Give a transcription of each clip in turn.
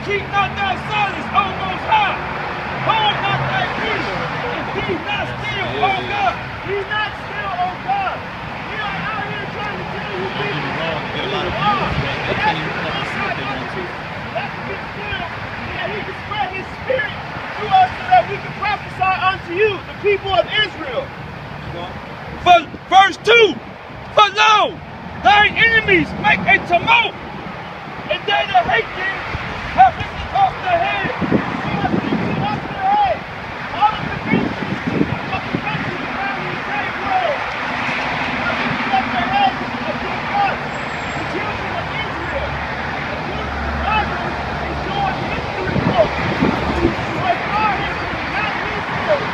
Keep not thy silence, O Most High. Hold not thy peace, and be not still, O God. Be not still, O God. We are out here trying to tell you people who you are. And that's what the Most High wants to do. Let's be still, and that He can spread His Spirit to us so that we can prophesy unto you, the people of Israel. For verse 2, for lo, thine enemies make a tumult, and they that hate thee have lifted off their head. We have lifted up their head. All of the nations of the countries around the entire world have lifted up their heads against us, the children of Israel. The children of Israel is showing history books. But our history, not Israel.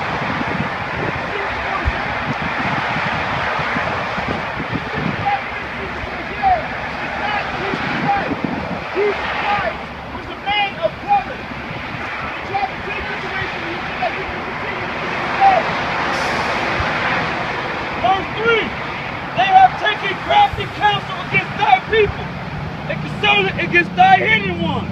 Jesus Christ was a man of color. He tried to take this away from you so that you can continue to be dead. Verse 3, they have taken crafty counsel against thy people, and consulted against thy hidden ones.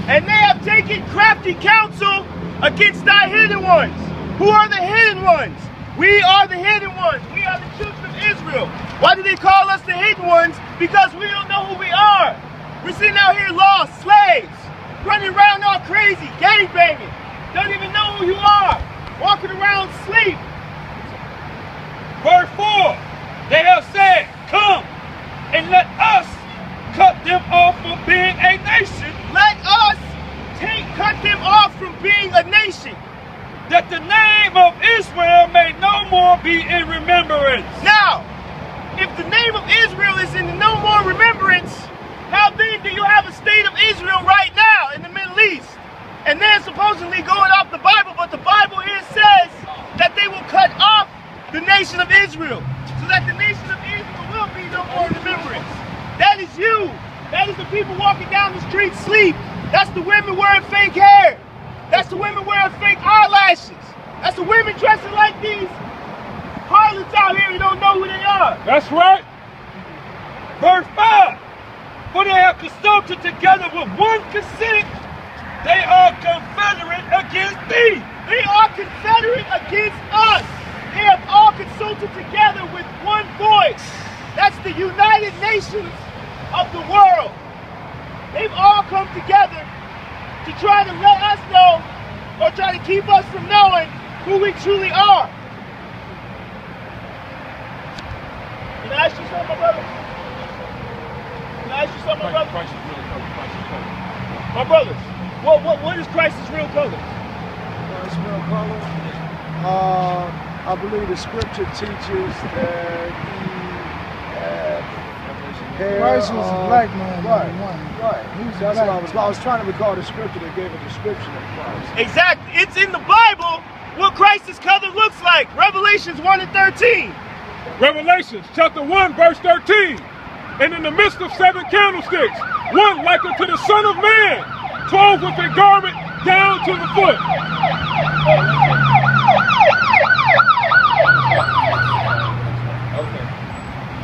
And they have taken crafty counsel against thy hidden ones. Who are the hidden ones? We are the hidden ones. We are the children of Israel. Why do they call us the hidden ones? Because we don't know who we are. We're sitting out here lost, slaves, running around all crazy, gangbanging. Don't even know who you are. Walking around asleep. Verse 4, they have said, come, and let us cut them off from being a nation, Let us cut them off from being a nation. that the name of Israel may no more be in remembrance. Now, if the name of Israel is in the no more remembrance, how then do you have a state of Israel right now in the Middle East? And they're supposedly going off the Bible, but the Bible here says that they will cut off the nation of Israel, so that the nation of Israel will be no more remembrance. That is you. That is the people walking down the street sleep. That's the women wearing fake hair. That's the women wearing fake eyelashes. That's the women dressing like these harlots out here who don't know who they are. That's right. Verse 5, for they have consulted together with one consent, they are confederate against thee. They are confederate against us. They have all consulted together with one voice. That's the United Nations of the world. They've all come together to try to let us know, or try to keep us from knowing who we truly are. Can I ask you something, my brother? Can I ask you something, my brother? Christ is really coming. Christ is coming. My brothers, what is Christ's real color? Christ's real color? I believe the scripture teaches that he had hair. Christ was a black man. Right. He was That's black. what I was trying to recall the scripture that gave a description of Christ. Exactly. It's in the Bible what Christ's color looks like. Revelations 1 and 13. Revelations chapter 1, verse 13. And in the midst of 7 candlesticks, one like unto the Son of Man, clothed with a garment down to the foot.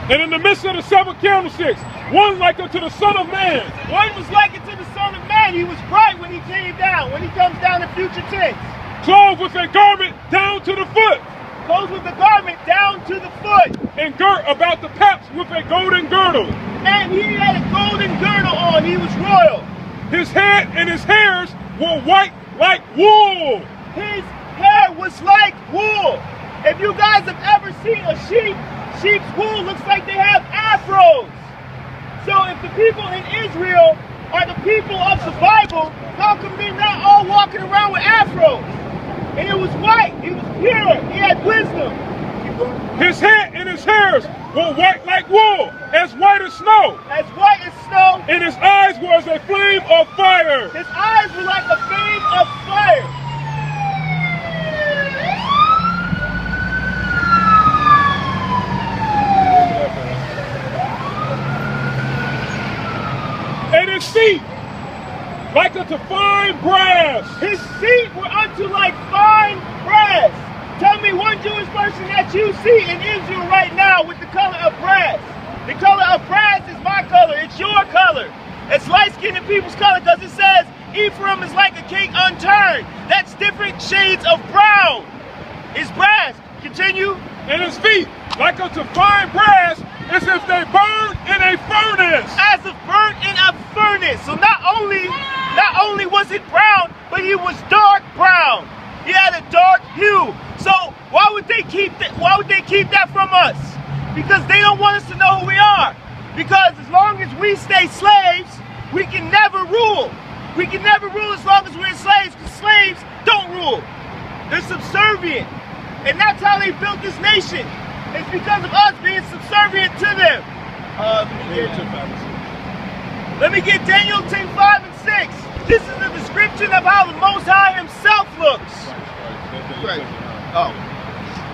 And in the midst of the 7 candlesticks, one like unto the Son of Man. One was like it to the Son of Man. He was bright when he came down, when he comes down in future tense. Clothed with a garment down to the foot. Goes with the garment down to the foot. And girt about the paps with a golden girdle. And he had a golden girdle on. He was royal. His head and his hairs were white like wool. His hair was like wool. If you guys have ever seen a sheep's wool looks like they have afros. So if the people in Israel are the people of the Bible, how come they're not all walking around with afros? And it was white. He was pure. He had wisdom. His head and his hairs were white like wool, as white as snow. As white as snow. And his eyes were as a flame of fire. His eyes were like a flame of fire. And his feet like unto fine brass. His feet were unto like fine brass. Tell me one Jewish person that you see in Israel right now with the color of brass. The color of brass is my color. It's your color. It's light-skinned people's color because it says Ephraim is like a cake unturned. That's different shades of brown. It's brass. Continue. And his feet, like unto fine brass, as if they burned in a furnace. As if burnt in a furnace. So not only was it brown, but he was dark brown. He had a dark hue. So why would they keep that? Why would they keep that from us? Because they don't want us to know who we are. Because as long as we stay slaves, we can never rule. We can never rule as long as we're slaves, because slaves don't rule. They're subservient. And that's how they built this nation. It's because of us being subservient to them. Let me get Daniel 10:5 and 6. This is the description of how the Most High himself looks.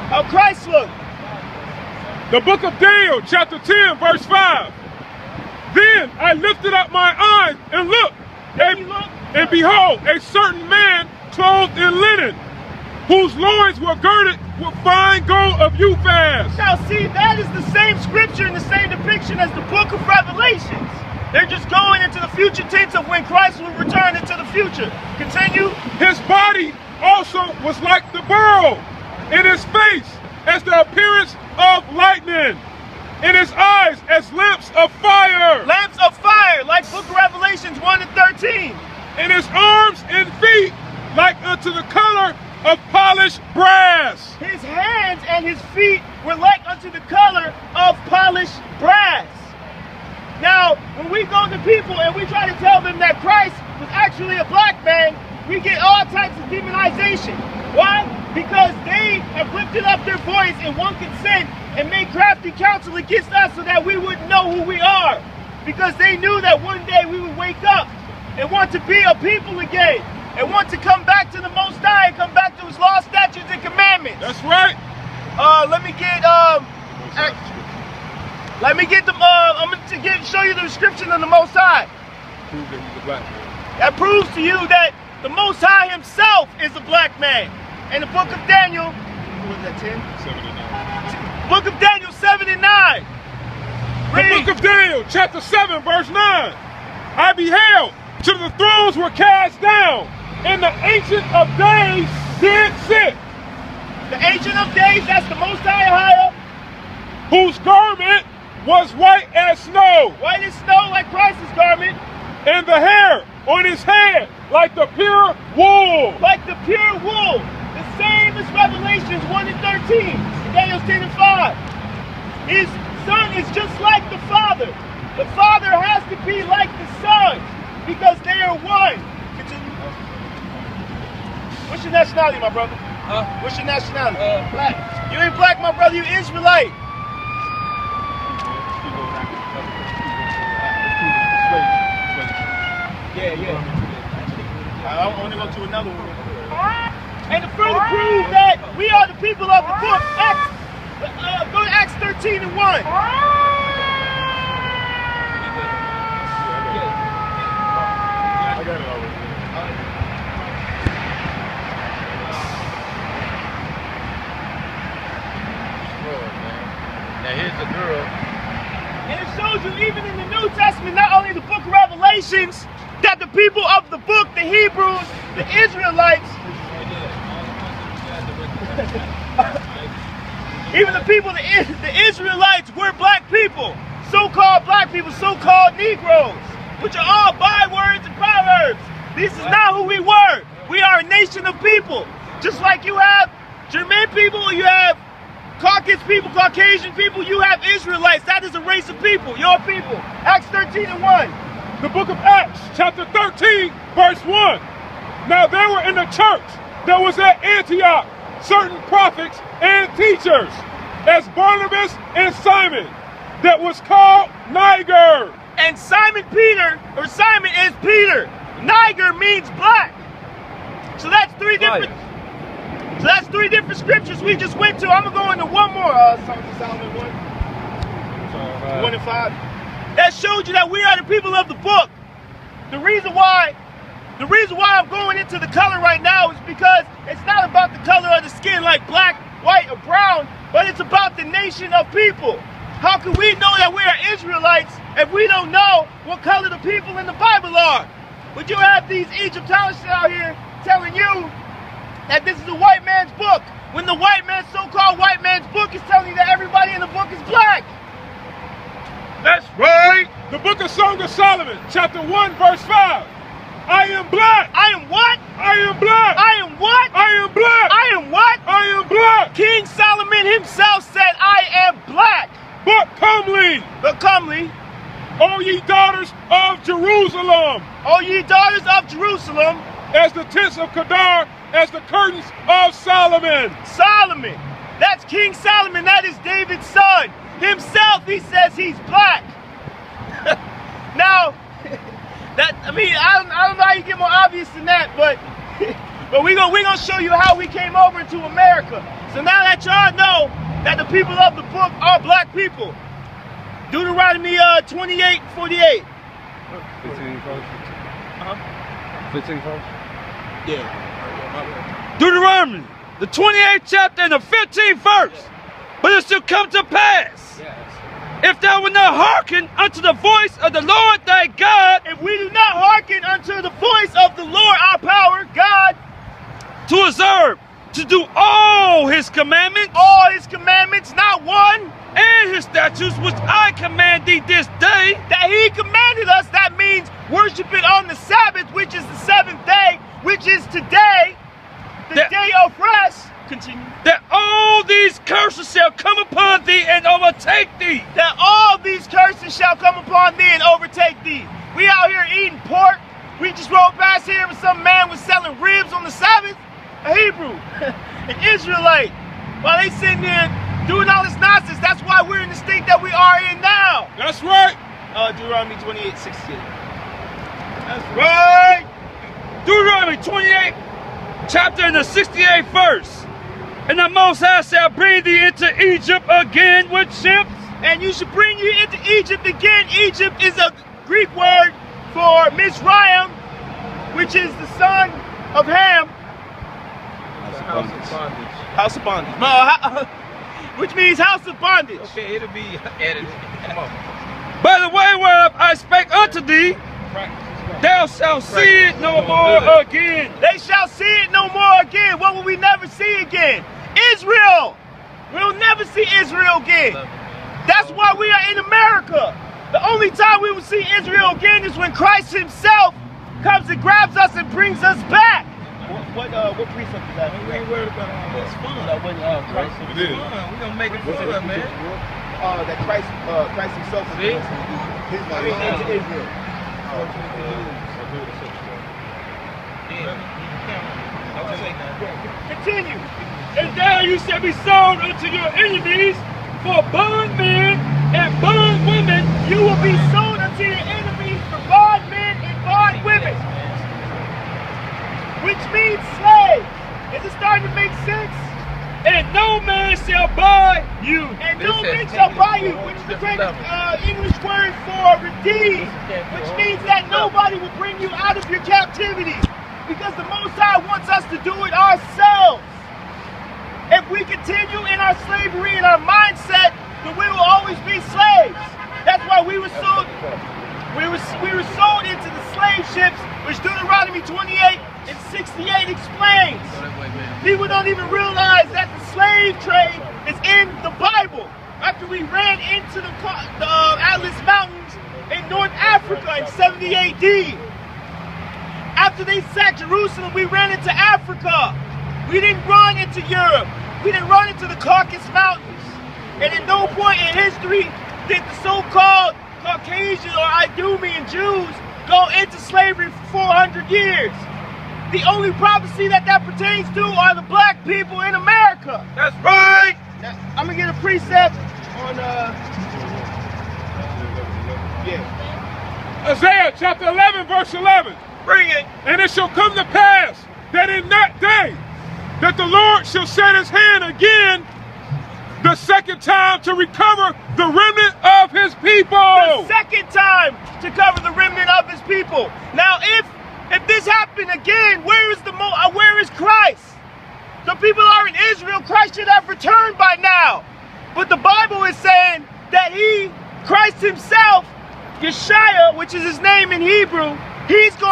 How Christ looked. The book of Daniel, chapter 10, verse 5. Then I lifted up my eyes and looked, and behold, a certain man clothed in linen, whose loins were girded with fine gold of Uphaz. Now see, that is the same scripture and the same depiction as the book of Revelations. They're just going into the future tense of when Christ will return into the future. Continue. His body also was like the beryl, in his face as the appearance of lightning, in his eyes as lamps of fire. Lamps of fire, like book of Revelations 1 and 13. In his arms and feet like unto the color of polished brass. His hands and his feet were like unto the color of polished brass. Now, when we go to people and we try to tell them that Christ was actually a black man, we get all types of demonization. Why? Because they have lifted up their voice in one consent and made crafty counsel against us so that we wouldn't know who we are. Because they knew that one day we would wake up and want to be a people again, and want to come back to the Most High and come back to his law, statutes, and commandments. That's right. Let me get I'm going to show you the description of the Most High. Prove that he's a black man. That proves to you that the Most High himself is a black man. In the book of Daniel, what was that, 10? 7 and 9. Book of Daniel 7 and 9. The book of Daniel, chapter 7, verse 9. I beheld till the thrones were cast down, and the Ancient of Days did sit. The Ancient of Days, that's the Most High, whose garment was white as snow. White as snow, like Christ's garment. And the hair on his head like the pure wool. Like the pure wool. The same as Revelations 1 and 13. Daniel 10 and 5. His son is just like the Father. The Father has to be like the Son, because they are one. Continue. What's your nationality, my brother? What's your nationality? Black. You ain't black, my brother. You Israelite. I want to go to another one. And to further prove that we are the people of the book, go to Acts 13 and 1. I got it already. Now here's the girl. And it shows you even in the New Testament, not only the book of Revelations, that the people of the book, the Hebrews, the Israelites, even the people, the Israelites were black people, so-called black people, so-called Negroes, which are all bywords and proverbs. This is not who we were. We are a nation of people. Just like you have German people, you have Caucasus people, Caucasian people, you have Israelites. That is a race of people, your people. Acts 13 and 1. The book of Acts, chapter 13, verse 1. Now there were in the church that was at Antioch certain prophets and teachers, as Barnabas and Simon, that was called Niger. And Simon Peter, or Simon is Peter. Niger means black. So that's three different. So that's three different scriptures we just went to. I'm gonna go into one more. Solomon 1 and 5. That showed you that we are the people of the book. The reason why I'm going into the color right now is because it's not about the color of the skin like black, white, or brown, but it's about the nation of people. How can we know that we are Israelites if we don't know what color the people in the Bible are? But you have these Egyptologists out here telling you that this is a white man's book, when the white man, so-called white man's book, is telling you that everybody in the book is black. That's right. The book of Song of Solomon, chapter 1, verse 5. I am black. I am what? I am black. I am what? I am black. I am what? I am black. King Solomon himself said, I am black. But comely, But comely, O ye daughters of Jerusalem, O ye daughters of Jerusalem, as the tents of Kedar, as the curtains of Solomon. Solomon. That's King Solomon. That is David's son. Himself, he says he's black. Now, I don't know how you get more obvious than that, but we're gonna show you how we came over to America. So now that y'all know that the people of the book are black people. Deuteronomy 28:48. 15 first. 15 first. Yeah. Deuteronomy, the 28th chapter and the 15th verse. But it shall come to pass, if thou wilt not hearken unto the voice of the Lord thy God, If we do not hearken unto the voice of the Lord our power, God, to observe, to do all his commandments, all his commandments, not one, and his statutes which I command thee this day, that he commanded us, that means worship it on the Sabbath, which is the seventh day, which is today, the day of rest. Continue. that all these curses shall come upon thee and overtake thee. That all these curses shall come upon thee and overtake thee. We out here eating pork. We just rolled past here and some man was selling ribs on the Sabbath. A Hebrew, an Israelite. While they sitting there doing all this nonsense. That's why we're in the state that we are in now. That's right. Deuteronomy 28:16. That's right. Deuteronomy 28, chapter and the 68th verse. And the Most High shall bring thee into Egypt again with ships. And you should bring you into Egypt again. Egypt is a Greek word for Mizraim, which is the son of Ham. House of bondage. No, which means house of bondage. Okay, it'll be edited. Come on. By the way whereof I spake unto thee, thou shalt see it no more again. They shall see it no more again. What will we never see again? Israel. We'll never see Israel again. That's why we are in America. The only time we will see Israel again is when Christ himself comes and grabs us and brings us back. What precept is that? We ain't worried about all this fun. Christ It is. We gonna make it fun, man. that Christ himself is See? into Israel. Continue. And there you shall be sold unto your enemies for bondmen and bondwomen. You will be sold unto your enemies for bondmen and bondwomen, which means slaves. Is it starting to make sense? And no man shall buy you. And no man shall buy you, which is the correct English word for redeem, which means that nobody will bring you out of your captivity, because the Most High wants us to do it ourselves. If we continue in our slavery and our mindset, then we will always be slaves. That's why we were sold. We were sold into the slave ships, which Deuteronomy 28:68 explains. People don't even realize that the slave trade is in the Bible. After we ran into the Atlas Mountains in North Africa in 70 AD. After they sacked Jerusalem, we ran into Africa. We didn't run into Europe. We didn't run into the Caucasus Mountains. And at no point in history did the so-called Caucasian or Idumean Jews go into slavery for 400 years. The only prophecy that pertains to are the black people in America. That's right. Now, I'm gonna get a precept on Isaiah chapter 11, verse 11. bring it. And it shall come to pass that in that day that the Lord shall set his hand again the second time to recover the remnant of his people. The second time to cover the remnant of his people. Now, if this happened again, where is Christ? The people are in Israel. Christ should have returned by now. But the Bible is saying that Christ himself, Yeshua, which is his name in Hebrew, he's going